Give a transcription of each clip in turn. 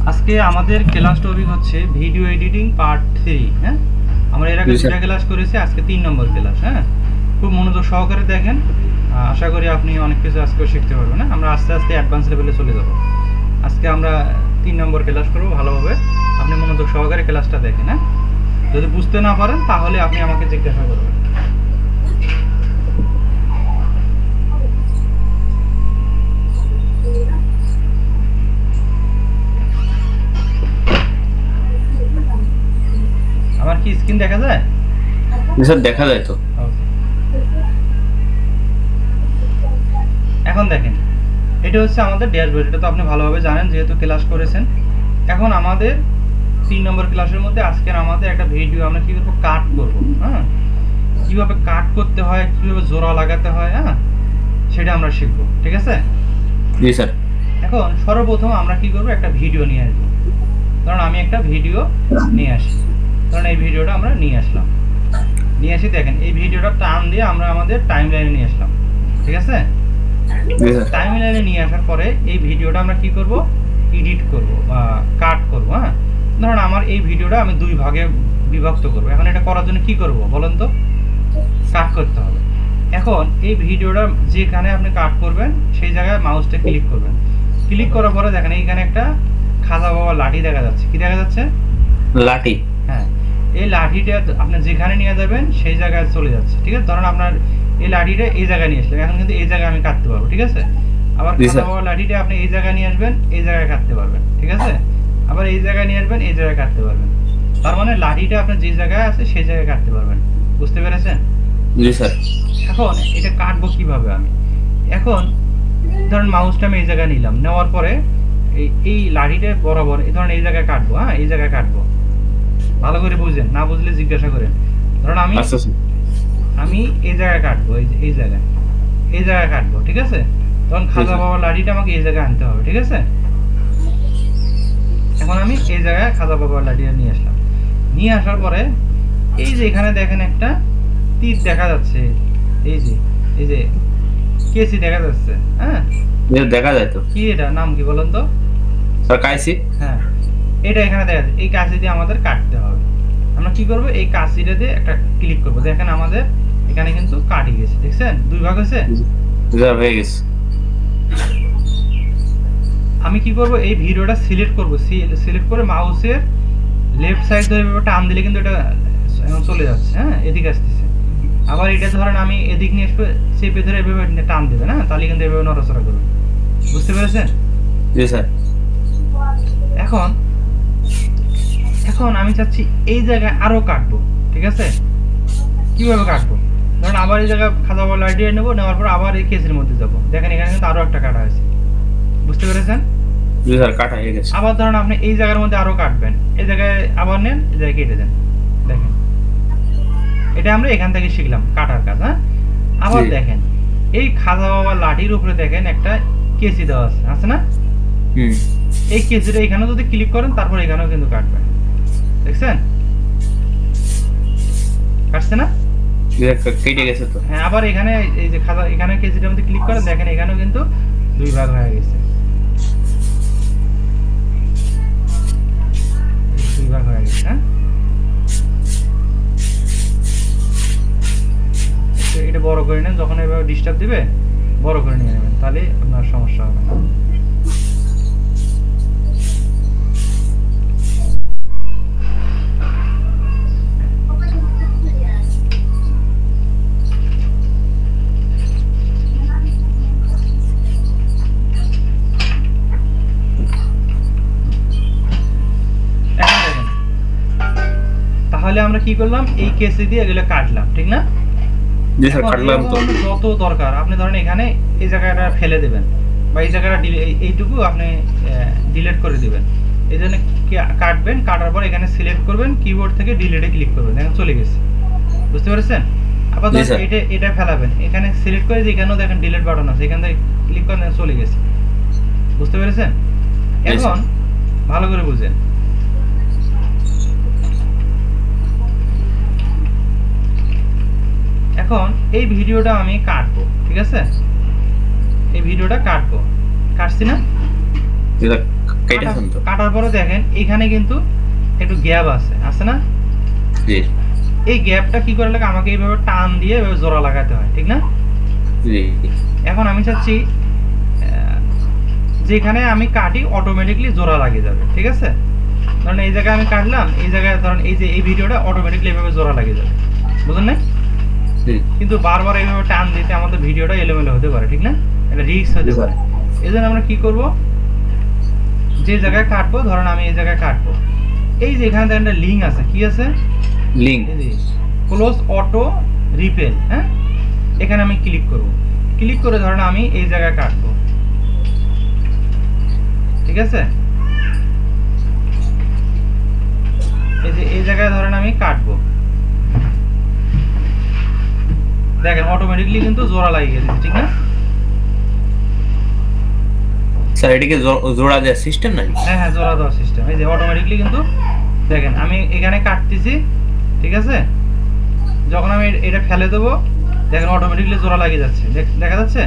আজকে আমাদের class topic হচ্ছে ভিডিও এডিটিং পার্ট 3। হ্যাঁ, আমরা এর আগে দুটো ক্লাস করেছি, আজকে 3 নম্বর ক্লাস। হ্যাঁ, খুব মনোযোগ সহকারে দেখেন, আশা করি আপনি অনেক কিছু আজকে শিখতে পারবেন। হ্যাঁ, আমরা আস্তে আস্তে অ্যাডভান্স লেভেলে চলে যাব। আজকে আমরা 3 নম্বর ক্লাস করব। ভালোভাবে আপনি মনোযোগ সহকারে ক্লাসটা দেখেন। হ্যাঁ, যদি বুঝতে না পারেন তাহলে আপনি আমাকে জিজ্ঞাসা করবেন। আমার কি স্ক্রিন দেখা যায়? স্যার দেখা যায় তো। এখন দেখেন, এটা হচ্ছে আমাদের ড্যাশবোর্ড। এটা তো আপনি ভালোভাবে জানেন যেহেতু ক্লাস করেছেন। এখন আমাদের 3 নম্বর ক্লাসের মধ্যে আজকের আমাদের একটা ভিডিও আমরা কি করব, কাট করব। হ্যাঁ, কিভাবে কাট করতে হয়, কিভাবে জোড়া লাগাতে হয়, হ্যাঁ সেটা আমরা শিখব। ঠিক আছে? জি স্যার। এখন সর্বপ্রথম আমরা কি করব, একটা ভিডিও নিয়ে আসব। কারণ আমি একটা ভিডিও নিয়ে আসি, কারণ এই ভিডিওটা আমরা নিয়ে আসলাম। নিয়ে আসি, দেখেন এই ভিডিওটা টান দিয়ে আমরা আমাদের টাইমলাইনে নিয়ে আসলাম। ঠিক আছে? টাইমলাইনে নিয়ে আসার পরে এই ভিডিওটা আমরা কি করব, এডিট করব বা কাট করব। হ্যাঁ, ধরুন আমার এই ভিডিওটা আমি 2 ভাগে বিভক্ত করব। এখন এটা করার জন্য কি করব বলেন তো? কাট করতে হবে। এখন এই ভিডিওটা যেখানে আপনি কাট করবেন সেই জায়গায় মাউসটা ক্লিক করবেন। ক্লিক করার পরে দেখেন এইখানে একটা খাজা বাবা লাঠি দেখা যাচ্ছে। কি দেখা যাচ্ছে? লাঠি। হ্যাঁ, এই লাঠিটা আপনি যেখানে নিয়ে যাবেন সেই জায়গায় চলে যাচ্ছে। ঠিক আছে? ধরুন আপনার এই লাঠিটা এই জায়গায় নিয়ে আসলেন, এখন কিন্তু এই জায়গায় আমি কাটতে পারবো। ঠিক আছে? আবার খাজা বাবা লাঠিটা আপনি এই জায়গায় নিয়ে আসবেন, এই জায়গায় কাটতে পারবেন। ঠিক আছে? আবার এই জায়গায় নিয়ে আসবেন, এই জায়গায় কাটতে পারবেন। তার মানে লাঠিটা আপনি যে জায়গায় আছে সেই জায়গায় কাটতে পারবেন। বুঝতে পেরেছেন? জি স্যার। এখন এটা কাটবো কিভাবে আমি? এখন ধরুন মাউসটা আমি এই জায়গায় নিলাম, নেওয়ার পরে এই লাঠিটা বরাবর এই ধরুন এই জায়গায় কাটবো। হ্যাঁ, এই জায়গায় কাটবো। ভালো করে বুঝেন, না বুঝলে জিজ্ঞাসা করেন। ধরুন আমি এই জায়গায় কাটবো, এই জায়গায়, এই জায়গায় কাটবো। ঠিক আছে? তখন খাজা বাবার লাঠিটা আমাকে এই জায়গায় আনতে হবে। ঠিক আছে? এখন আমি এই জায়গায় খাজা বাবার লাঠিটা নিয়ে আসলাম। নিয়ে আসার পরে এই যে এখানে দেখেন একটা তীর দেখা যাচ্ছে, এই যে কেসি দেখা যাচ্ছে। হ্যাঁ, দেখা যায় তো। কি এটা নাম কি বলেন তো? স্যার কাইসি। হ্যাঁ, এটা এখানে দেখা যাচ্ছে। এই কাঁচি দিয়ে আমাদের কাটতে হবে। আমরা কি করব, এই কাঁচিটা দিয়ে একটা ক্লিক করব। দেখেন আমাদের এখানে কিন্তু কাটি গেছে। দেখছেন 2 ভাগ হয়েছে? হয়ে গেছে। আমি কি করব, এই ভিডিওটা সিলেক্ট করব। সিলেক্ট করে মাউসের লেফট সাইড ধরে এভাবে টান দিলে কিন্তু এটা এখন চলে যাচ্ছে। হ্যাঁ, এদিকে আসতেছে। আবার এটা ধরেন আমি এদিক নিয়ে আসবে, চেপে ধরে এভাবে টান দেবে না, তাহলে কিন্তু এভাবে নড়াচড়া করবে। বুঝতে পেরেছেন? জি স্যার। এখন আমি চাচ্ছি এই জায়গায় আরো কাটবো। ঠিক আছে? কিভাবে কাটবো? ধরুন আবার এই জায়গায় খাজা বাবা লাঠি নেবো, নেওয়ার পর আবার এই কেসের মধ্যে যাবো। দেখেন এখানে কিন্তু আরো একটা কাটা আছে। বুঝতে পেরেছেন? জি স্যার, কাটা হয়ে গেছে। আবার ধরুন আপনি এই জায়গার মধ্যে আরো কাটবেন, এই জায়গায় আবার নেন, এই জায়গায় কেটে দেন। দেখেন এটা আমরা এখান থেকে শিখলাম কাটার কাজ। হ্যাঁ, আবার দেখেন এই খাজা বাবা লাঠির উপরে দেখেন একটা কেসি দেওয়া আছে, আছে না? এই কেসিটা এখানে যদি ক্লিক করেন তারপর এখানেও কিন্তু কাটবেন। দেখছেন কাটছে না? কেটে গেছে তো। হ্যাঁ, আবার এখানে এই যে খাজা এখানে কেসিটার মধ্যে ক্লিক করেন, দেখেন এখানেও কিন্তু 2 ভাগ হয়ে গেছে। 2 ভাগ হয়ে গেছে। হ্যাঁ, এটা বড় করে নেন, যখন এভাবে ডিস্টার্ব দিবে বড় করে নিয়ে নেবেন, তাহলে আপনার সমস্যা হবে না। তাহলে আমরা কি করলাম, এই কেসি দিয়ে এগুলো কাটলাম। ঠিক না? জি স্যার, কাটলাম তো। যত দরকার আপনি ধরেন এখানে এই জায়গাটা ফেলে দেবেন, বা এই জায়গাটা এইটুকু আপনি ডিলিট করে দিবেন। এই জন্য কাটবেন, কাটার পর এখানে সিলেক্ট করবেন, কিবোর্ড থেকে ডিলিটে ক্লিক করবেন, দেখেন চলে গেছে। বুঝতে পেরেছেন? আবার ধরেন এটা ফেলাবেন, এখানে সিলেক্ট করে যে এখানেও দেখেন ডিলিট বাটন আছে, এখান থেকে ক্লিক করেন, চলে গেছে। বুঝতে পেরেছেন? এখন ভালো করে বুঝেন। এখন এই ভিডিওটা আমি কাটবো। ঠিক আছে? এই ভিডিওটা কাটবো, কাটছি না? কেটেছেন তো? কাটার পরে দেখেন এখানে কিন্তু একটু গ্যাপ আছে না? জি এই গ্যাপটা কি করে লাগে, আমাকে এইভাবে টান দিয়ে এভাবে জোড়া লাগাতে হয়, ঠিক না? জি এখন আমি চাচ্ছি যেখানে আমি কাটি অটোমেটিকলি জোড়া লাগিয়ে যাবে, ঠিক আছে? ধরেন এই জায়গায় আমি কাটলাম, এই জায়গায় ধরেন এই যে এই ভিডিওটা অটোমেটিকলি এইভাবে জোড়া লাগিয়ে যাবে, বুঝলেন না? জি কিন্তু বারবার এইভাবে টান দিতে আমাদের ভিডিওটা এলোমেলো হতে পারে, ঠিক না? এটা রিস্ক হতে পারে। এই জন্য আমরা কি করব, যে জায়গায় কাটবো, ধরেন আমি এই জায়গায় কাটবো, এই যে এখানে একটা লিঙ্ক আছে, কি আছে? লিংক ক্লোজ অটো রিপেল, হ্যাঁ, এখানে আমি ক্লিক করব। ক্লিক করে ধরেন আমি এই জায়গায় কাটবো, ঠিক আছে? এই যে এই জায়গায় ধরেন আমি কাটবো, দেখেন অটোমেটিকলি কিন্তু জোড়া লাগিয়ে গেছে, ঠিক না? স্যার এটাকে জোড়া দেওয়ার সিস্টেম নাই? হ্যাঁ হ্যাঁ, জোড়া দেওয়ার সিস্টেম। এই যে অটোমেটিকলি কিন্তু দেখেন আমি এখানে কাটতেছি, ঠিক আছে? যখন আমি এটা ফেলে দেবো, দেখেন অটোমেটিকলি জোড়া লাগিয়ে যাচ্ছে, দেখা যাচ্ছে?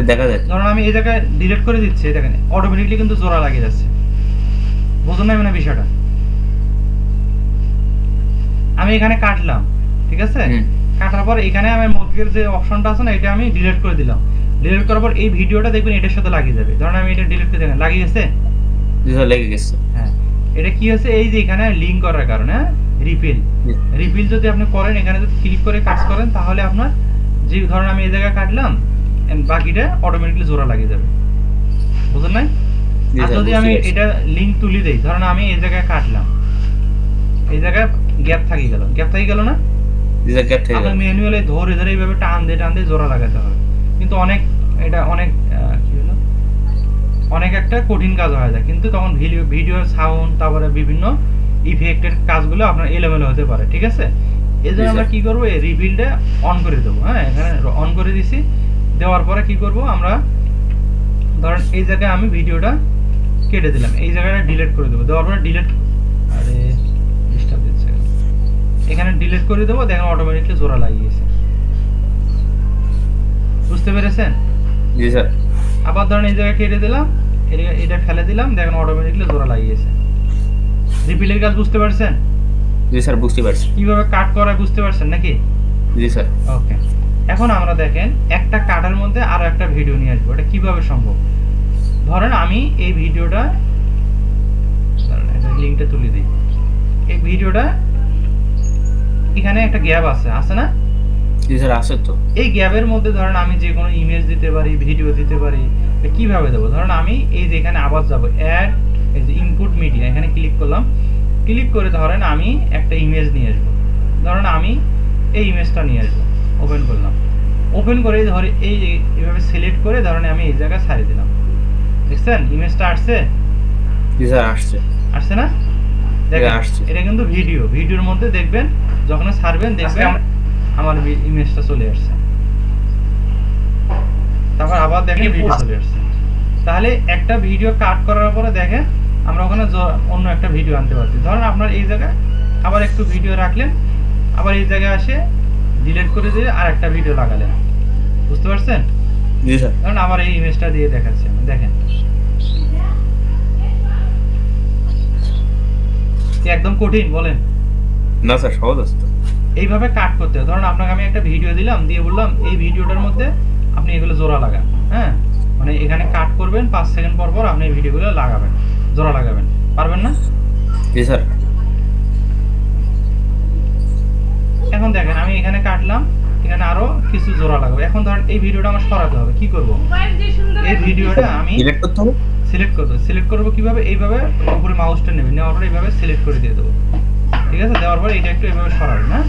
দেখা যায়। ধরুন আমি এই জায়গায় ডিলিট করে দিচ্ছি, দেখেন অটোমেটিকলি কিন্তু জোড়া লাগিয়ে যাচ্ছে। বুঝুন না মানে বিষয়টা? আমি এখানে কাটলাম, ঠিক আছে? কাটার পর এখানে আমি মধ্যের যে অপশনটা আছে না, এটা আমি ডিলিট করে দিলাম। ডিলিট করার পর এই ভিডিওটা দেখবেন এটার সাথে লাগিয়ে যাবে। ধরুন আমি এটা ডিলিট করে দেখেন লাগিয়ে গেছে। জি স্যার লেগে গেছে। হ্যাঁ, এটা কি হচ্ছে, এই যে এখানে লিংক করার কারণে, হ্যাঁ, রিপিল যদি আপনি করেন, এখানে যদি ক্লিক করে কাজ করেন, তাহলে আপনার যে ধরেন আমি এই জায়গায় কাটলাম, বাকিটা অটোমেটিকলি জোড়া লাগিয়ে যাবে। বুঝলেন না? আর যদি আমি এটা লিংক তুলি দেই, ধরেন আমি এই জায়গায় কাটলাম, এই জায়গায় গ্যাপ থাকি গেল না? জি স্যার গ্যাপ থেকে গেল। আপনি ম্যানুয়ালি ধরে এইভাবে টান দিয়ে জোড়া লাগাতে হবে। কিন্তু এটা অনেক কি হলো, অনেক একটা কঠিন কাজ হয়ে যায়, কিন্তু তখন ভিডিওর সাউন্ড, তারপরে বিভিন্ন ইফেক্টের কাজগুলো আপনার এলোমেলো হতে পারে, ঠিক আছে? এই জন্য আমরা কি করবো, এই রিভিলটা অন করে দেবো। হ্যাঁ, এখানে অন করে দিছি। দেওয়ার পরে কি করব, আমরা ধরেন এই জায়গায় আমি ভিডিওটা কেটে দিলাম, এই জায়গাটা ডিলিট করে দেবো। দেওয়ার পরে আরে ডিস্টার্ব দিচ্ছে, এখানে ডিলিট করে দেবো, দেখেন অটোমেটিকলি জোড়া লাগিয়েছে। বুঝতে পেরেছেন? জি স্যার। আবার ধরেন এই জায়গায় কেটে দিলাম, এটা ফেলে দিলাম, দেখেন অটোমেটিকলি জোড়া লাগিয়েছে। রিপিলের কাজ বুঝতে পারছেন? জি স্যার বুঝতে পারছি। কিভাবে কাট করা বুঝতে পারছেন নাকি? জি স্যার। ওকে, এখন আমরা দেখেন একটা কাটার মধ্যে আরো একটা ভিডিও নিয়ে আসবো। এটা কিভাবে সম্ভব? ধরেন আমি এই ভিডিওটা, লিংকটা তুলে দিই। এই ভিডিওটা এখানে একটা গ্যাপ আছে না? জি স্যার আছে তো। এই গ্যাপের মধ্যে ধরেন আমি যে কোনো ইমেজ দিতে পারি, ভিডিও দিতে পারি। কিভাবে দেবো? ধরেন আমি এই যে এখানে আবার যাব, অ্যাড, এই যে ইনপুট মিডিয়া, এখানে ক্লিক করলাম। ক্লিক করে ধরেন আমি একটা ইমেজ নিয়ে আসবো। ধরেন আমি এই ইমেজটা নিয়ে আসবো, ওপেন করলাম। ওপেন করে ধরে এইভাবে সিলেক্ট করে ধরেন আমি এই জায়গায় ছাড়িয়ে দিলাম। দেখছেন ইমেজটা আসছে? জি স্যার আসছে না? দেখেন এটা কিন্তু ভিডিওর মধ্যে দেখবেন, যখন ছাড়বেন দেখবেন আমার ইমেজটা চলে আসছে। তারপর আবার দেখেন ভিডিও চলে আসছে। তাহলে একটা ভিডিও কাট করার পরে দেখেন আমরা ওখানে অন্য একটা ভিডিও আনতে পারছি। ধরেন আপনার এই জায়গায় আবার একটু ভিডিও রাখলেন, আবার এই জায়গায় আসে ডিলিট করে দিয়ে আর একটা ভিডিও লাগালেন। বুঝতে পারছেন? জি স্যার। ধরেন আমার এই ইমেজটা দিয়ে দেখাচ্ছি, দেখেন একদম কঠিন বলেন? না স্যার সহজ আছে তো। এইভাবে কাট করতে হয়। ধরুন আপনাকে আমি একটা ভিডিও দিলাম, দিয়ে বললাম এই ভিডিওটার মধ্যে আপনি এগুলো জোড়া লাগান। হ্যাঁ, মানে এখানে কাট করবেন, 5 সেকেন্ড পর পর আপনি এই ভিডিওগুলো লাগাবেন, জোড়া লাগাবেন। পারবেন না? জি স্যার। এখন দেখেন আমি এখানে কাটলাম, এখানে আরো কিছু জোড়া লাগাবো। এখন ধরেন এই ভিডিওটা আমার সরাতে হবে, কি করব? এই ভিডিওটা আমি সিলেক্ট করতে হবে। সিলেক্ট করব কিভাবে? এইভাবে উপরে মাউসটা নেবেন, নেওয়ার পরে এইভাবে সিলেক্ট করে দিয়ে দেবো, ঠিক আছে? দেওয়ার পরে এটা একটু এইভাবে সরাবেন, হ্যাঁ,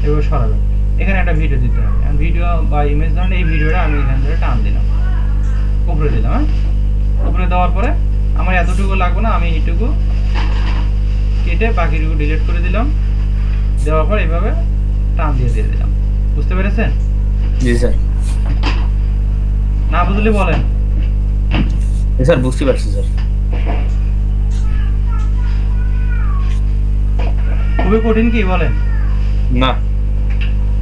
এইভাবে সরাবেন। এখানে একটা ভিডিও দিতে হবে, ভিডিও বা ইমেজ। ধরেন এই ভিডিওটা আমি এখান থেকে টান দিলাম, উপরে দিলাম। হ্যাঁ, উপরে দেওয়ার পরে আমার এতটুকু লাগবে না, আমি এইটুকু কেটে বাকিটুকু ডিলিট করে দিলাম। দেওয়ার পর এইভাবে টান দিয়ে দিলাম। বুঝতে পেরেছেন? জি স্যার। না বুঝলে বলেন। জি স্যার বুঝতে পারছি স্যার। খুবই কঠিন কি বলেন? না,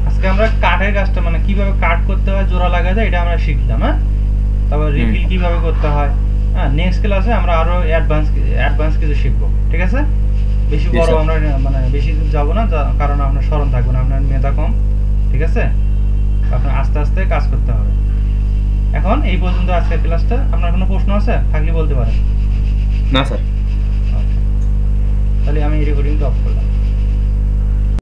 আজকে আমরা কাটের কাজটা, মানে কিভাবে কাট করতে হয়, জোড়া লাগা যায়, এটা আমরা শিখলাম। হ্যাঁ, তারপর রিফিল কিভাবে করতে হয়, হ্যাঁ, নেক্সট ক্লাসে আমরা আরো অ্যাডভান্স কিছু শিখবো, ঠিক আছে? বেশি জি, বড় স্যার। আমরা মানে বেশি দূর যাবো না, কারণ আপনার স্মরণ থাকবে না, আপনার মেধা কম, ঠিক আছে? আপনার আস্তে আস্তে কাজ করতে হবে। এখন এই পর্যন্ত আজকের ক্লাসটা। আপনার কোনো প্রশ্ন আছে থাকলে বলতে পারেন। না স্যার। Okay. তাহলে আমি রেকর্ডিংটা অফ করলাম।